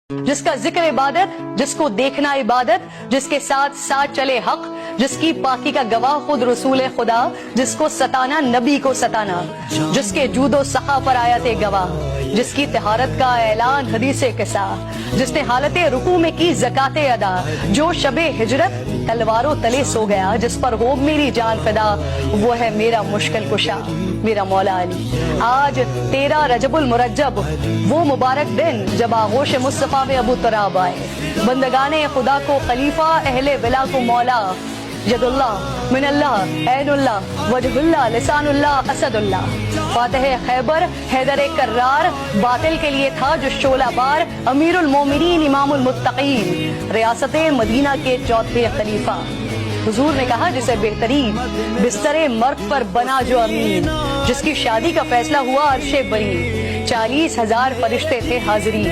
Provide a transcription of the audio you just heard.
जिसका जिक्र इबादत, जिसको देखना इबादत, जिसके साथ साथ चले हक, जिसकी पाकी का गवाह खुद रसूल खुदा, जिसको सताना नबी को सताना, जिसके जूदो सखा पर आयते गवाह, जिसकी तहारत का ऐलान हदीसे किसा, जिसने हालत रुकू में की ज़काते अदा, जो शबे हिजरत तलवारों तले सो गया, जिस पर हो मेरी जान फिदा, वो है मेरा मुश्किल कुशा, मेरा मौला अली। आज 13 रजबुल मुरज्जब, वो मुबारक दिन जब आगोश मुस्तफा में अबू तराब आए, बंदगाने खुदा को खलीफा, अहले विला को मौला, यदुल्लाह मिनल्लाह ऐनुल्लाह वजहुल्लाह लिसानुल्लाह असदुल्लाह। फातिह खैबर हैदर कर्रार बातिल के लिए था जो शोला बार, अमीरुल मोमिनीन इमामुल मुत्तकीन, रियासत मदीना के चौथे खलीफा। हुजूर ने कहा जिसे बेहतरीन बिस्तरे मर्द पर बना जो अमीन, जिसकी शादी का फैसला हुआ अर्शे बरी, 40,000 फरिश्ते थे हाजिरीन।